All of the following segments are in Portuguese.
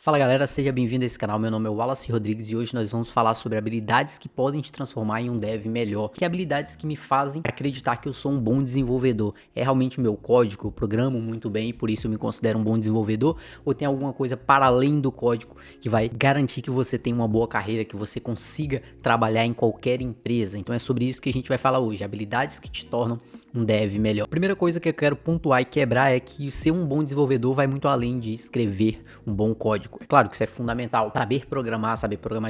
Fala galera, seja bem-vindo a esse canal, meu nome é Wallace Rodrigues e hoje nós vamos falar sobre habilidades que podem te transformar em um dev melhor, que habilidades que me fazem acreditar que eu sou um bom desenvolvedor. É realmente o meu código, eu programo muito bem e por isso eu me considero um bom desenvolvedor, ou tem alguma coisa para além do código que vai garantir que você tenha uma boa carreira, que você consiga trabalhar em qualquer empresa. Então é sobre isso que a gente vai falar hoje, habilidades que te tornam um dev melhor. Primeira coisa que eu quero pontuar e quebrar é que ser um bom desenvolvedor vai muito além de escrever um bom código. É claro que isso é fundamental, saber programar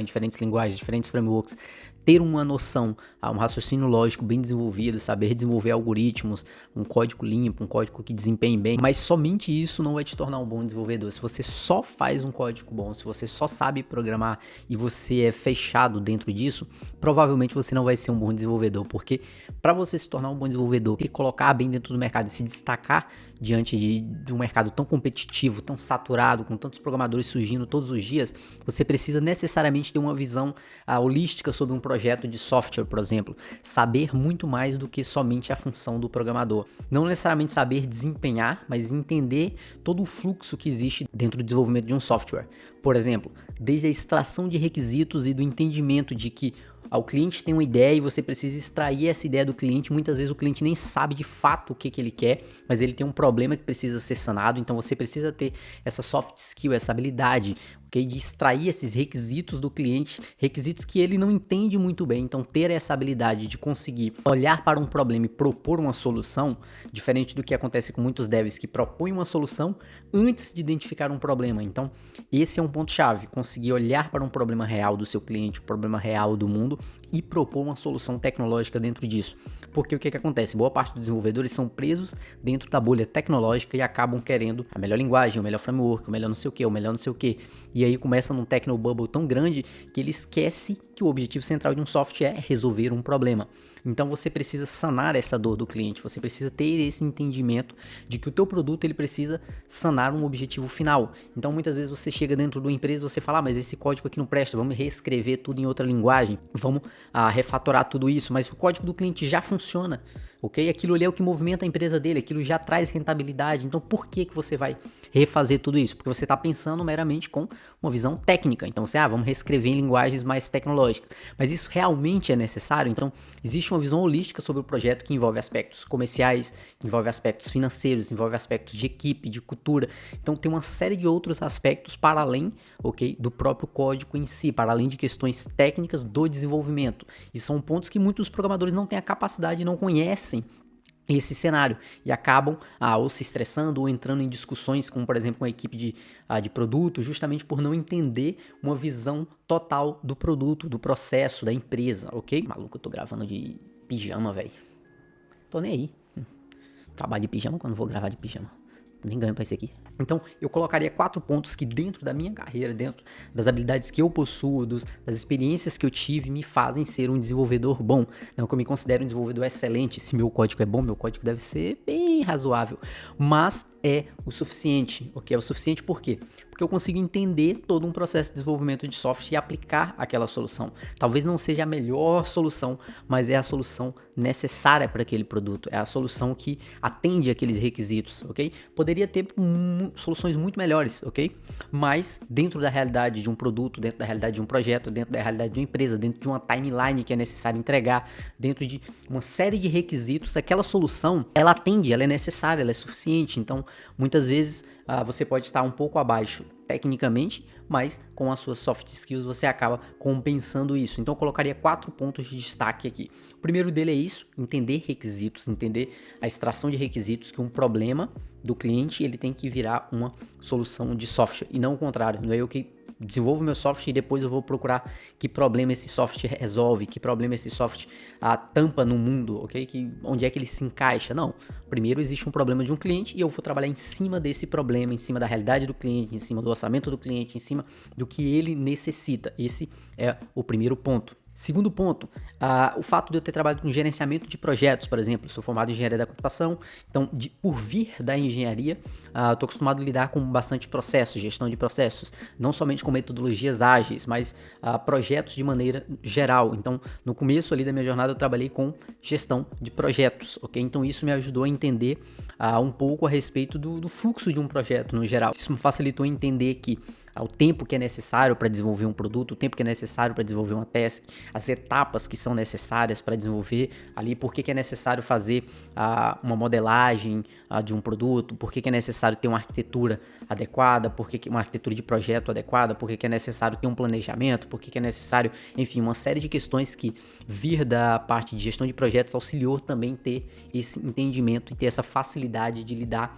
em diferentes linguagens, diferentes frameworks, ter uma noção, um raciocínio lógico bem desenvolvido, saber desenvolver algoritmos, um código limpo, um código que desempenhe bem, mas somente isso não vai te tornar um bom desenvolvedor. Se você só faz um código bom, se você só sabe programar e você é fechado dentro disso, provavelmente você não vai ser um bom desenvolvedor, porque para você se tornar um bom desenvolvedor, e colocar bem dentro do mercado e se destacar diante de um mercado tão competitivo, tão saturado, com tantos programadores surgindo todos os dias, você precisa necessariamente ter uma visão holística sobre um projeto de software, por exemplo. Saber muito mais do que somente a função do programador. Não necessariamente saber desempenhar, mas entender todo o fluxo que existe dentro do desenvolvimento de um software. Por exemplo, desde a extração de requisitos e do entendimento de que o cliente tem uma ideia e você precisa extrair essa ideia do cliente. Muitas vezes o cliente nem sabe de fato o que ele quer, mas ele tem um problema que precisa ser sanado. Então você precisa ter essa soft skill, essa habilidade, okay, de extrair esses requisitos do cliente, requisitos que ele não entende muito bem. Então ter essa habilidade de conseguir olhar para um problema e propor uma solução, diferente do que acontece com muitos devs que propõem uma solução antes de identificar um problema. Então esse é um ponto chave, conseguir olhar para um problema real do seu cliente, um problema real do mundo e propor uma solução tecnológica dentro disso. Porque o que acontece? Boa parte dos desenvolvedores são presos dentro da bolha tecnológica e acabam querendo a melhor linguagem, o melhor framework, o melhor não sei o que, o melhor não sei o que. E aí começa num technobubble tão grande que ele esquece que o objetivo central de um software é resolver um problema. Então você precisa sanar essa dor do cliente, você precisa ter esse entendimento de que o teu produto ele precisa sanar um objetivo final. Então muitas vezes você chega dentro de uma empresa e você fala, mas esse código aqui não presta, vamos reescrever tudo em outra linguagem, vamos refatorar tudo isso, mas o código do cliente já funciona, ok? Aquilo ali é o que movimenta a empresa dele, aquilo já traz rentabilidade, então por que você vai refazer tudo isso? Porque você está pensando meramente com uma visão técnica, então você, vamos reescrever em linguagens mais tecnológicas, mas isso realmente é necessário? Então existe uma visão holística sobre o projeto que envolve aspectos comerciais, que envolve aspectos financeiros, envolve aspectos de equipe, de cultura, então tem uma série de outros aspectos para além, ok, do próprio código em si, para além de questões técnicas do desenvolvimento, e são pontos que muitos programadores não têm a capacidade e não conhecem esse cenário e acabam ou se estressando ou entrando em discussões com, por exemplo, uma equipe de produto, justamente por não entender uma visão total do produto, do processo, da empresa, ok? Maluco, eu tô gravando de pijama, velho. Tô nem aí. Trabalho de pijama quando vou gravar de pijama. Nem ganho pra isso aqui. Então, eu colocaria 4 pontos que dentro da minha carreira, dentro das habilidades que eu possuo, das experiências que eu tive, me fazem ser um desenvolvedor bom. Não que eu me considere um desenvolvedor excelente. Se meu código é bom, meu código deve ser bem razoável. Mas é o suficiente, ok? É o suficiente por quê? Porque eu consigo entender todo um processo de desenvolvimento de software e aplicar aquela solução. Talvez não seja a melhor solução, mas é a solução necessária para aquele produto. É a solução que atende aqueles requisitos, ok? Poderia ter soluções muito melhores, ok? Mas dentro da realidade de um produto, dentro da realidade de um projeto, dentro da realidade de uma empresa, dentro de uma timeline que é necessário entregar, dentro de uma série de requisitos, aquela solução, ela atende, ela é necessária, ela é suficiente. Então, muitas vezes você pode estar um pouco abaixo tecnicamente, mas com as suas soft skills você acaba compensando isso. Então eu colocaria 4 pontos de destaque aqui. O primeiro dele é isso, entender requisitos, entender a extração de requisitos, que um problema do cliente ele tem que virar uma solução de software e não o contrário. Não é eu que desenvolvo meu software e depois eu vou procurar que problema esse software resolve, que problema esse software tampa no mundo, ok? Onde é que ele se encaixa? Não. Primeiro existe um problema de um cliente e eu vou trabalhar em cima desse problema, em cima da realidade do cliente, em cima do orçamento do cliente, em cima do que ele necessita. Esse é o primeiro ponto. Segundo ponto, o fato de eu ter trabalhado com gerenciamento de projetos, por exemplo, eu sou formado em engenharia da computação, então por vir da engenharia, estou acostumado a lidar com bastante processos, gestão de processos, não somente com metodologias ágeis, mas projetos de maneira geral. Então, no começo ali da minha jornada eu trabalhei com gestão de projetos, ok? Então isso me ajudou a entender um pouco a respeito do fluxo de um projeto no geral. Isso me facilitou entender que o tempo que é necessário para desenvolver um produto, o tempo que é necessário para desenvolver uma task, as etapas que são necessárias para desenvolver ali, por que é necessário fazer uma modelagem de um produto, por que é necessário ter uma arquitetura adequada, por que uma arquitetura de projeto adequada, por que é necessário ter um planejamento, por que é necessário, enfim, uma série de questões que vir da parte de gestão de projetos auxiliou também ter esse entendimento e ter essa facilidade de lidar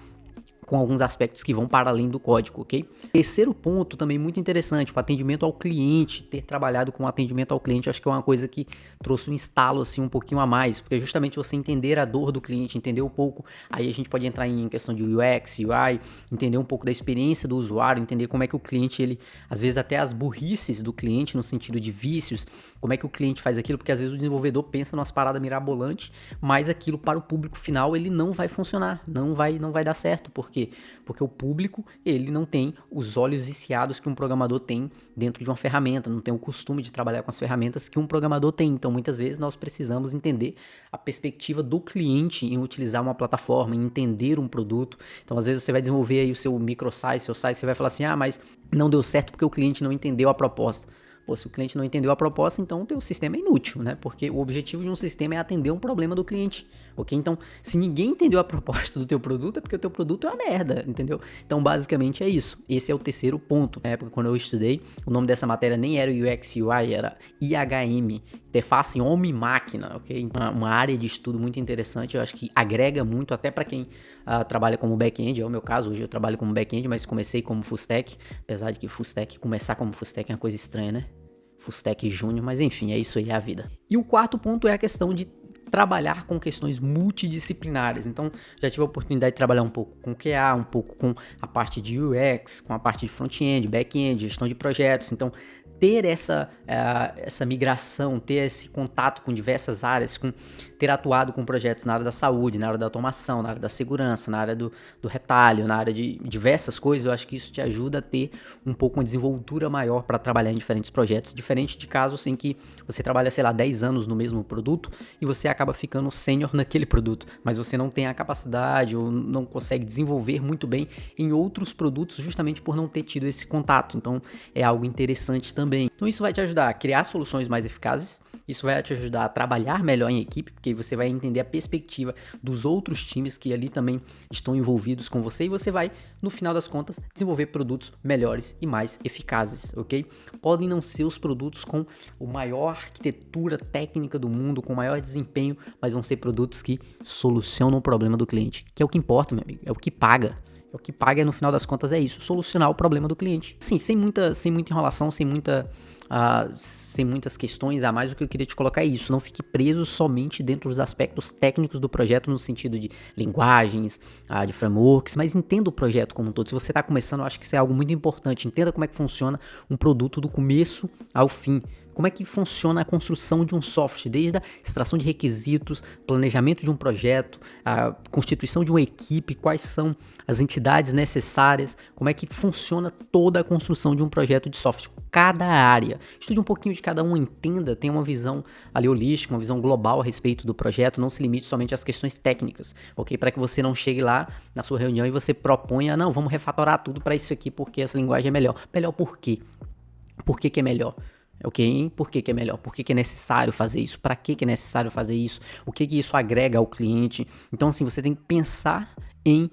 com alguns aspectos que vão para além do código, ok? Terceiro ponto também muito interessante, o atendimento ao cliente, ter trabalhado com atendimento ao cliente, acho que é uma coisa que trouxe um estalo assim um pouquinho a mais, porque justamente você entender a dor do cliente, entender um pouco, aí a gente pode entrar em questão de UX, UI, entender um pouco da experiência do usuário, entender como é que o cliente, ele, às vezes até as burrices do cliente no sentido de vícios, como é que o cliente faz aquilo, porque às vezes o desenvolvedor pensa numa parada mirabolante, mas aquilo para o público final ele não vai funcionar, não vai dar certo, porque o público, ele não tem os olhos viciados que um programador tem dentro de uma ferramenta, não tem o costume de trabalhar com as ferramentas que um programador tem. Então, muitas vezes, nós precisamos entender a perspectiva do cliente em utilizar uma plataforma, em entender um produto. Então, às vezes, você vai desenvolver aí o seu microsite, seu site, você vai falar assim, mas não deu certo porque o cliente não entendeu a proposta. Pô, se o cliente não entendeu a proposta, então o teu sistema é inútil, né? Porque o objetivo de um sistema é atender um problema do cliente, ok? Então, se ninguém entendeu a proposta do teu produto, é porque o teu produto é uma merda, entendeu? Então, basicamente é isso. Esse é o terceiro ponto. Na época, quando eu estudei, o nome dessa matéria nem era UX UI, era IHM, Interface Homem-Máquina, ok? Uma área de estudo muito interessante, eu acho que agrega muito, até para quem trabalha como back-end, é o meu caso, hoje eu trabalho como back-end, mas comecei como full stack, apesar de que começar como full stack é uma coisa estranha, né? Full stack júnior, mas enfim, é isso aí, é a vida. E o quarto ponto é a questão de trabalhar com questões multidisciplinares. Então, já tive a oportunidade de trabalhar um pouco com QA, um pouco com a parte de UX, com a parte de front-end, back-end, gestão de projetos. Então, ter essa migração, ter esse contato com diversas áreas, ter atuado com projetos na área da saúde, na área da automação, na área da segurança, na área do retalho, na área de diversas coisas, eu acho que isso te ajuda a ter um pouco uma desenvoltura maior para trabalhar em diferentes projetos, diferente de casos em que você trabalha, 10 anos no mesmo produto e você acaba ficando sênior naquele produto, mas você não tem a capacidade ou não consegue desenvolver muito bem em outros produtos justamente por não ter tido esse contato. Então, é algo interessante também. Então isso vai te ajudar a criar soluções mais eficazes, isso vai te ajudar a trabalhar melhor em equipe, porque você vai entender a perspectiva dos outros times que ali também estão envolvidos com você e você vai, no final das contas, desenvolver produtos melhores e mais eficazes, ok? Podem não ser os produtos com a maior arquitetura técnica do mundo, com o maior desempenho, mas vão ser produtos que solucionam o problema do cliente, que é o que importa, meu amigo, é o que paga. O que paga, no final das contas, é isso, solucionar o problema do cliente. Sim, sem muita enrolação, sem muitas questões a mais, o que eu queria te colocar é isso, não fique preso somente dentro dos aspectos técnicos do projeto, no sentido de linguagens, de frameworks, mas entenda o projeto como um todo. Se você está começando, eu acho que isso é algo muito importante, entenda como é que funciona um produto do começo ao fim. Como é que funciona a construção de um software, desde a extração de requisitos, planejamento de um projeto, a constituição de uma equipe, quais são as entidades necessárias, como é que funciona toda a construção de um projeto de software, cada área. Estude um pouquinho de cada um, entenda, tenha uma visão ali holística, uma visão global a respeito do projeto, não se limite somente às questões técnicas, ok? Para que você não chegue lá na sua reunião e você proponha, não, vamos refatorar tudo para isso aqui porque essa linguagem é melhor. Melhor por quê? Por que é melhor? Ok? Por que é melhor? Por que é necessário fazer isso? Para que é necessário fazer isso? O que isso agrega ao cliente? Então, assim, você tem que pensar em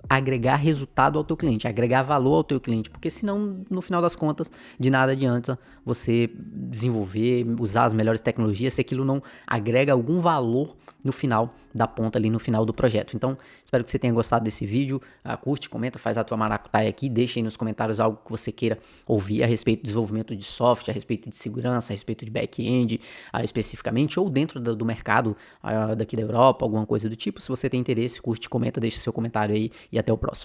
agregar resultado ao teu cliente, agregar valor ao teu cliente, porque senão, no final das contas, de nada adianta você desenvolver, usar as melhores tecnologias se aquilo não agrega algum valor no final da ponta ali, no final do projeto. Então, espero que você tenha gostado desse vídeo, curte, comenta, faz a tua maracutaia aqui, deixa aí nos comentários algo que você queira ouvir a respeito do desenvolvimento de software, a respeito de segurança, a respeito de back-end, especificamente, ou dentro do mercado daqui da Europa, alguma coisa do tipo. Se você tem interesse, curte, comenta, deixa seu comentário aí e até o próximo.